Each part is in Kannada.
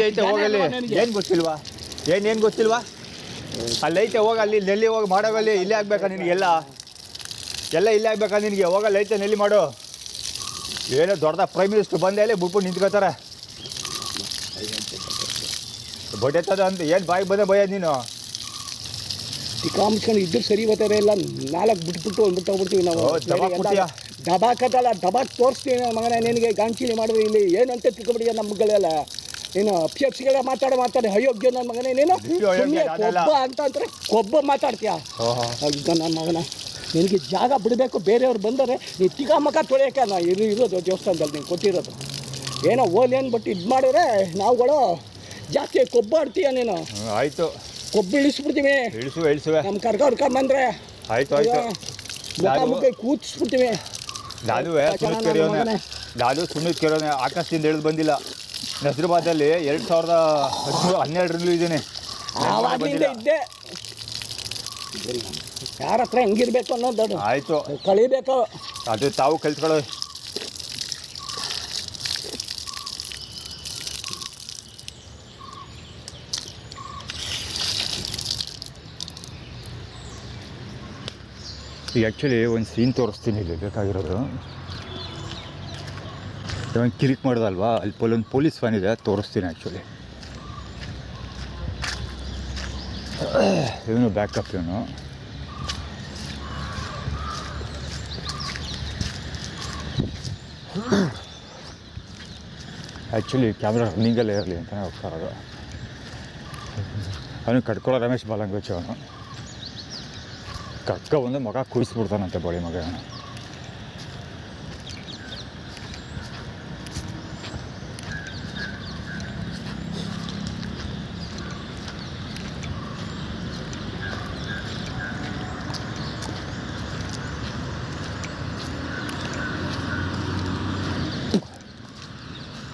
ಐತೆ ಹೋಗಲ್ಲಿ ಏನು ಗೊತ್ತಿಲ್ವಾ ಏನು ಗೊತ್ತಿಲ್ವಾ ಅಲ್ಲೈತೆ ಹೋಗ ಅಲ್ಲಿ ನೆಲ್ಲಿ ಹೋಗಿ ಮಾಡೋಗಲ್ಲಿ ಇಲ್ಲೇ ಆಗ್ಬೇಕಾ ನಿನಗೆ ಎಲ್ಲ ಇಲ್ಲೇ ಆಗ್ಬೇಕಾ ನಿನಗೆ ಹೋಗಲ್ಲ ಐತೆ ನೆಲ್ಲಿ ಮಾಡು ಏನೋ ದೊಡ್ಡದ ಪ್ರೈಮ್ ಮಿನಿಸ್ಟರ್ ಬಂದೆ ಅಲ್ಲಿ ಬಿಟ್ಬಿಟ್ಟು ನಿಂತ್ಕೋತಾರೆ ಬಡ್ಡೆತ್ತದ ಅಂತ ಏನು ಬಾಯಿಗೆ ಬಂದೆ ಬಯ್ಯೋದು ನೀನು ಕಾಮಿಸ್ಕೊಂಡು ಇದ್ರೆ ಸರಿ ಬರ್ತಾರೆ ಇಲ್ಲ 4 ಬಿಟ್ಬಿಟ್ಟು ಒಂದ್ಬಿಟ್ಟು ಹೋಗ್ಬಿಡ್ತೀವಿ ನಾವು ದಬಾಕತ್ತಲ್ಲ ದಬಾಕ್ ತೋರಿಸ್ತೀವಿ ಮಗನ ನಿನಗೆ ಗಾಂಚಿಲಿ ಮಾಡಿದ್ರೆ ಇಲ್ಲಿ ಏನಂತ ತಿಳ್ಕೊಬಿಡಿಯ ನಮ್ಮಗಳೆಲ್ಲ ನೀನು ಪಿಎಫ್ಸಿಗಳ ಮಾತಾಡಿ ಅಯೋಗ್ಯ ನನ್ನ ಮಗನೇ ನೀನು ಕೊಬ್ಬ ಅಂತಂದ್ರೆ ಕೊಬ್ಬ ಮಾತಾಡ್ತೀಯ ಈಗ ನನ್ನ ಮಗನ ನಿನಗೆ ಜಾಗ ಬಿಡಬೇಕು ಬೇರೆಯವ್ರು ಬಂದರೆ ನೀ ತಿಗಾಮಕ ತೊಳೆಯೋಕೆ ನಾ ಇರೋದು ದೇವಸ್ಥಾನದಲ್ಲಿ ನೀನು ಕೊಟ್ಟಿರೋದು ಏನೋ ಓಲಿ ಅಂದ್ಬಿಟ್ಟು ಇದು ಮಾಡಿದ್ರೆ ನಾವುಗಳು ಜಾಸ್ತಿ ಕೊಬ್ಬ ಆಡ್ತೀಯ ನೀನು ಆಯಿತು ಕೊಬ್ಬು ಇಳಿಸ್ಬಿಡ್ತೀವಿ ಇಳಿಸುವೆ ನಮ್ಮ ಕರ್ಕೊಂಡ್ಬಂದ್ರೆ ಆಯಿತು ಮುಖ ಕೂತ್ಸ್ಬಿಡ್ತೀವಿ ನಾನು ಸುನೀತ್ ಕೆರೋನೆ ಆಕಾಶದಿಂದ ಇಳಿದು ಬಂದಿಲ್ಲ ನಸರುಬಾದಲ್ಲಿ 2012 ಇದ್ದೀನಿ ಆವಾಗಿಂದ ಇದ್ದೆ ಯಾರ ಹತ್ರ ಹೆಂಗಿರ್ಬೇಕು ಅನ್ನೋದು ಆಯಿತು ಕಳಿಬೇಕು ಅದು ತಾವು ಕಲ್ತ್ಕೊಳ್ಳೋ ಈಗ ಆ್ಯಕ್ಚುಲಿ ಒಂದು ಸೀನ್ ತೋರಿಸ್ತೀನಿ ಇಲ್ಲಿ ಬೇಕಾಗಿರೋದು ಇವಾಗ ಕ್ಲಿಕ್ ಮಾಡೋದಲ್ವಾ ಅಲ್ಲಿ ಒಂದು ಪೊಲೀಸ್ ವ್ಯಾನ್ ಇದೆ ತೋರಿಸ್ತೀನಿ ಆ್ಯಕ್ಚುಲಿ ಇವನು ಬ್ಯಾಕಪ್ ಇವನು ಆ್ಯಕ್ಚುಲಿ ಕ್ಯಾಮ್ರಾ ರನ್ನಿಂಗಲ್ಲೇ ಇರಲಿ ಅಂತಲೇ ಹೋಗ್ತಾ ಇರೋದು ಅವನು ಕಟ್ಕೊಳ್ಳೋ ರಮೇಶ್ ಬಾಲಂಗೋಚ್ ಅವನು ಕಟ್ಕೊ ಬಂದು ಮಗ ಕುಡಿಸ್ಬಿಡ್ತಾನಂತೆ ಬಳಿ ಮಗ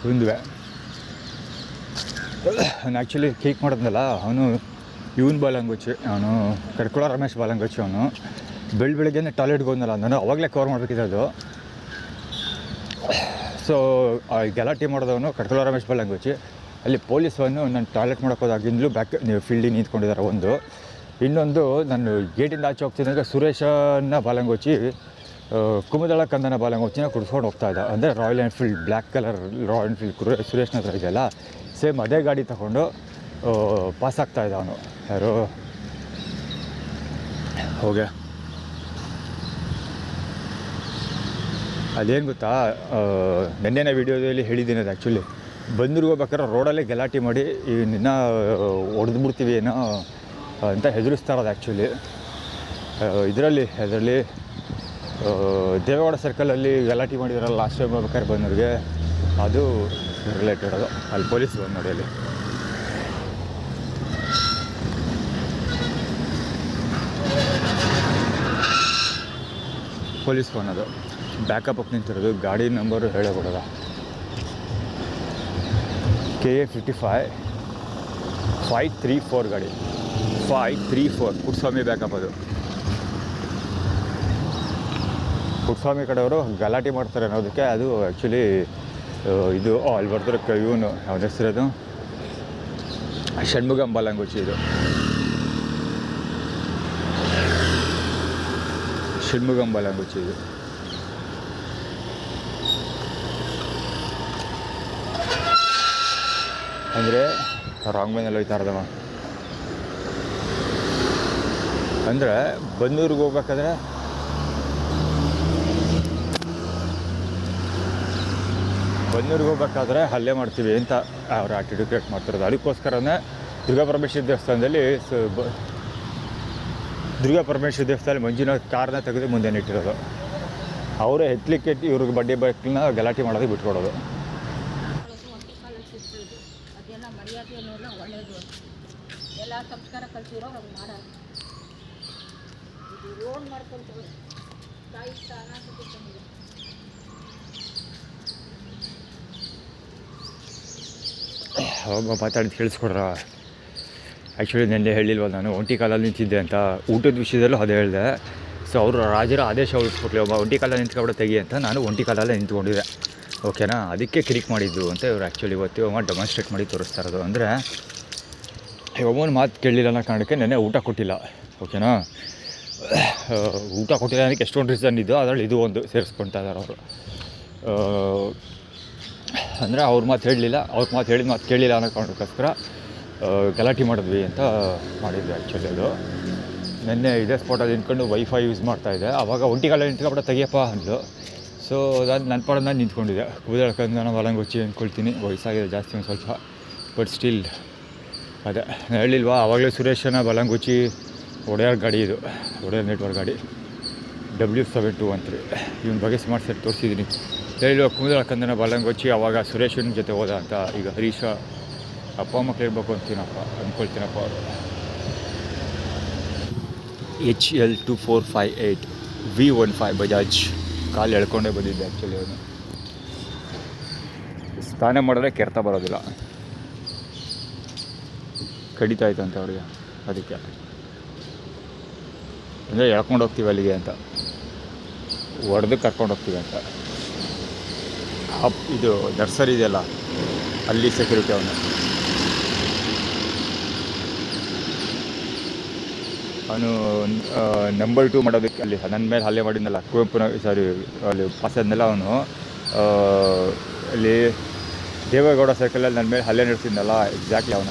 ಒಂದುವೆ ಅವನು ಆ್ಯಕ್ಚುಲಿ ಕೇಕ್ ಮಾಡಿದ್ನಲ್ಲ ಅವನು ಇವನ್ ಬಾಲಂಗೋಚಿ ಅವನು ಕಡ್ಕೊಳ ರಮೇಶ್ ಬಾಲಂಗೋಚಿ ಅವನು ಬೆಳಿಗ್ಗೆನೇ ಟಾಯ್ಲೆಟ್ಗೆ ಹೋದ್ನಲ್ಲ ನಾನು ಅವಾಗಲೇ ಕವರ್ ಮಾಡಬೇಕಿದೆ ಅದು ಸೊ ಗಲಾಟೆ ಮಾಡಿದವನು ಕಡ್ಕೊಳ ರಮೇಶ್ ಬಾಲಂಗೋಚಿ ಅಲ್ಲಿ ಪೊಲೀಸವನ್ನು ನಾನು ಟಾಯ್ಲೆಟ್ ಮಾಡೋಕ್ಕೋದಾಗಿಂದಲೂ ಬ್ಯಾಕ್ ಫೀಲ್ಡಿಗೆ ನಿಂತ್ಕೊಂಡಿದ್ದಾರೆ ಒಂದು ಇನ್ನೊಂದು ನಾನು ಗೇಟಿಂದ ಆಚೆ ಹೋಗ್ತಿದ್ದಾಗ ಸುರೇಶನ ಬಾಲಂಗೋಚಿ ಕುಮುದಳ ಕಂದನ ಬಾಲಂಗೋಚಿನ ಕುಡಿಸ್ಕೊಂಡು ಹೋಗ್ತಾ ಇದ್ದ ಅಂದರೆ Royal Enfield black colour Royal Enfield ಸುರೇಶ್ನ ಹತ್ರ ಇದೆಯಲ್ಲ ಸೇಮ್ ಅದೇ ಗಾಡಿ ತಗೊಂಡು ಪಾಸ್ ಆಗ್ತಾಯಿದ್ದ ಅವನು ಯಾರು ಹೋಗೆ ಅದೇನು ಗೊತ್ತಾ ನೆನ್ನೆನ ವೀಡಿಯೋದಲ್ಲಿ ಹೇಳಿದ್ದೀನಿ ಅದು ಆ್ಯಕ್ಚುಲಿ ಬಂದೂರಿಗೆ ಹೋಗ್ಬೇಕಾದ್ರೆ ರೋಡಲ್ಲೇ ಗಲಾಟೆ ಮಾಡಿ ನಿನ್ನ ಹೊಡೆದ್ಬಿಡ್ತೀವಿ ಏನೋ ಅಂತ ಹೆದರಿಸ್ತಾರದು ಆ್ಯಕ್ಚುಲಿ ಇದರಲ್ಲಿ ದೇವೇಗೌಡ ಸರ್ಕಲಲ್ಲಿ ಗಲಾಟೆ ಮಾಡಿದಾರಲ್ಲ ಲಾಸ್ಟ್ ಟೈಮ್ ಹೋಗ್ಬೇಕಾದ್ರೆ ಬಂದವ್ರಿಗೆ ಅದು ರಿಲೇಟೆಡ್ ಅದು ಅಲ್ಲಿ ಪೊಲೀಸ್ ಬಂದು ನೋಡಿ ಅಲ್ಲಿ ಪೊಲೀಸ್ ಫೋನ್ ಅದು ಬ್ಯಾಕಪ್ ನಿಂತಿರೋದು ಗಾಡಿ ನಂಬರು ಹೇಳೋಬಿಡೋದ KA 53534 ಗಾಡಿ 534 ಪುಟ್ಸ್ವಾಮಿ ಬ್ಯಾಕಪ್ ಅದು ಪುಟ್ಸ್ವಾಮಿ ಕಡೆಯವರು ಗಲಾಟೆ ಮಾಡ್ತಾರೆ ಅನ್ನೋದಕ್ಕೆ ಅದು ಆ್ಯಕ್ಚುಲಿ ಇದು ಅಲ್ಲಿ ಬರ್ತಾರೆ ಇವನು ಅವನ ಹೆಸರದು ಷಣ್ಮುಗಂ ಬಾಲಂಗೋಚಿ ಇದು ಷಣ್ಮುಗಂ ಬಾಲಂಗೋಚಿ ಇದು ಅಂದರೆ ರಾಂಗ್ ಮೈನಲ್ಲಿ ಹೋಯ್ತಾ ಇರೋದಮ್ಮ ಅಂದರೆ ಬನ್ನೂರಿಗೆ ಹೋಗ್ಬೇಕಾದ್ರೆ ಹಲ್ಲೆ ಮಾಡ್ತೀವಿ ಅಂತ ಅವ್ರು ಆಟಿಟ್ಯೂಡ್ ಕ್ರಿಯೇಟ್ ಮಾಡ್ತಿರೋದು ಅದಕ್ಕೋಸ್ಕರನೇ ದುರ್ಗಾಪರಮೇಶ್ವರಿ ದೇವಸ್ಥಾನದಲ್ಲಿ ಮಂಜುನಾಥ್ ಕಾರ್ನ ತೆಗೆದು ಮುಂದೆ ಇಟ್ಟಿರೋದು ಅವರೇ ಎತ್ತಲಿಕ್ಕೆ ಇವ್ರಿಗೆ ಬಡ್ಡಿ ಬೈಕ್ನ ಗಲಾಟೆ ಮಾಡೋದಕ್ಕೆ ಬಿಟ್ಕೊಡೋದು ಅವಾಗ ಮಾತಾಡಿ ತಿಳಿಸ್ಕೊಡ್ರ ಆ್ಯಕ್ಚುಲಿ ನೆನ್ನೆ ಹೇಳಿಲ್ವ ನಾನು ಒಂಟಿ ಕಾಲಲ್ಲಿ ನಿಂತಿದ್ದೆ ಅಂತ ಊಟದ ವಿಷಯದಲ್ಲೂ ಅದೇ ಹೇಳಿದೆ ಸೊ ಅವರು ರಾಜರ ಆದೇಶ ಉಳಿಸ್ಬಿಟ್ಲಿ, ಒಬ್ಬ ಒಂಟಿ ಕಾಲ ನಿಂತ್ಕೊಬಿಡ ತೆಗಿ ಅಂತ. ನಾನು ಒಂಟಿ ಕಾಲಲ್ಲೇ ನಿಂತ್ಕೊಂಡಿದ್ದೆ, ಓಕೆನಾ. ಅದಕ್ಕೆ ಕಿರಿಕ್ ಮಾಡಿದ್ದು ಅಂತ ಇವರು ಆ್ಯಕ್ಚುಲಿ ಇವತ್ತು ಡೆಮಾನ್ಸ್ಟ್ರೇಟ್ ಮಾಡಿ ತೋರಿಸ್ತಾ ಇರೋದು. ಅಂದರೆ ಒಮ್ಮನ ಮಾತು ಕೇಳಲಿಲ್ಲ ಅನ್ನೋ ಕಾರಣಕ್ಕೆ ನೆನ್ನೆ ಊಟ ಕೊಟ್ಟಿಲ್ಲ, ಓಕೆನಾ. ಊಟ ಕೊಟ್ಟಿಲ್ಲ ಅದಕ್ಕೆ ಎಷ್ಟೊಂದು ರೀಸನ್ ಇದ್ದು, ಅದರಲ್ಲಿ ಇದು ಒಂದು ಸೇರಿಸ್ಕೊಳ್ತಾ ಇದ್ದಾರೆ ಅವರು. ಅಂದರೆ ಅವ್ರ ಮಾತು ಹೇಳಲಿಲ್ಲ, ಅವ್ರ ಮಾತು ಹೇಳಿದ ಮಾತು ಕೇಳಲಿಲ್ಲ ಅನ್ನೋ ಕಾರಣಕ್ಕೋಸ್ಕರ ಗಲಾಟೆ ಮಾಡಿದ್ವಿ ಅಂತ ಮಾಡಿದ್ವಿ ಆ್ಯಕ್ಚುಲಿ. ಅದು ನೆನ್ನೆ ಇದೇ ಸ್ಪಾಟಲ್ಲಿ ನಿಂತ್ಕೊಂಡು ವೈಫೈ ಯೂಸ್ ಮಾಡ್ತಾಯಿದ್ದೆ, ಆವಾಗ ಒಂಟಿಗಾಲ ನಿಂತ್ಕೊಬಿಡ ತೆಗಿಯಪ್ಪ ಅಂದ್ಲು. ಸೊ ಅದು ನನ್ನ ಪಾಡ ನಾನು ನಿಂತ್ಕೊಂಡಿದ್ದೆ. ಕೂದಲ್ಕಂದು ನಾನು ಬಲಂಗೊಚ್ಚಿ ಅಂದ್ಕೊಳ್ತೀನಿ, ವಯಸ್ಸಾಗಿದೆ ಜಾಸ್ತಿ ಒಂದು ಸ್ವಲ್ಪ, ಬಟ್ ಸ್ಟಿಲ್ ಅದೇ ಹೇಳಿಲ್ವಾ ಆವಾಗಲೇ ಸುರೇಶನ ಬಲಂಗುಚ್ಚಿ ಒಡೆಯರ್ ಗಾಡಿ, ಇದು ಒಡೆಯರ್ ನೆಟ್ವರ್ಕ್ ಗಾಡಿ W7213. ಇವನ ಬಗ್ಗೆ ಸ್ಮಾರ್ಟ್ ಸೆಟ್ ತೋರಿಸಿದ್ದೀನಿ. ಹೇಳಿಲ್ವ ಕೂದಲ್ಕಂದನ ಬಲಂಗೊಚ್ಚಿ ಆವಾಗ ಸುರೇಶನ ಜೊತೆ ಹೋದ ಅಂತ. ಈಗ ಹರೀಶ ಅಪ್ಪ ಮಕ್ಳು ಇರಬೇಕು ಅಂದ್ಕೊಳ್ತೀನಪ್ಪ ಅವರು. HL2458 V15 Bajaj. ಕಾಲು ಎಳ್ಕೊಂಡೇ ಬಂದಿದ್ದೆ ಆ್ಯಕ್ಚುಲಿ. ಅವನು ಸ್ನಾನ ಮಾಡಿದ್ರೆ ಕೆರೆತ ಬರೋದಿಲ್ಲ, ಕಡಿತಾ ಇತ್ತು ಅಂತ ಅವ್ರಿಗೆ, ಅದಕ್ಕೆ ಅಂದರೆ ಎಳ್ಕೊಂಡು ಹೋಗ್ತೀವಿ ಅಲ್ಲಿಗೆ ಅಂತ, ಹೊಡೆದು ಕರ್ಕೊಂಡು ಹೋಗ್ತೀವಿ ಅಂತ. ಇದು ನರ್ಸರಿ ಇದೆಯಲ್ಲ, ಅಲ್ಲಿ ಸೆಕ್ಯೂರಿಟಿ ಅವನು. ನಂಬರ್ 2 ಮಾಡೋದಕ್ಕೆ ಅಲ್ಲಿ ನನ್ನ ಮೇಲೆ ಹಲ್ಲೆ ಮಾಡಿದ್ನಲ್ಲ, ಕುವೆಂಪುನ ಅಲ್ಲಿ ಪಾಸದ್ನೆಲ್ಲ ಅವನು ಅಲ್ಲಿ ದೇವೇಗೌಡ ಸರ್ಕಲಲ್ಲಿ ನನ್ನ ಮೇಲೆ ಹಲ್ಲೆ ನಡೆಸಿದ್ನಲ್ಲ, ಎಕ್ಸಾಕ್ಟ್ಲಿ ಅವನ.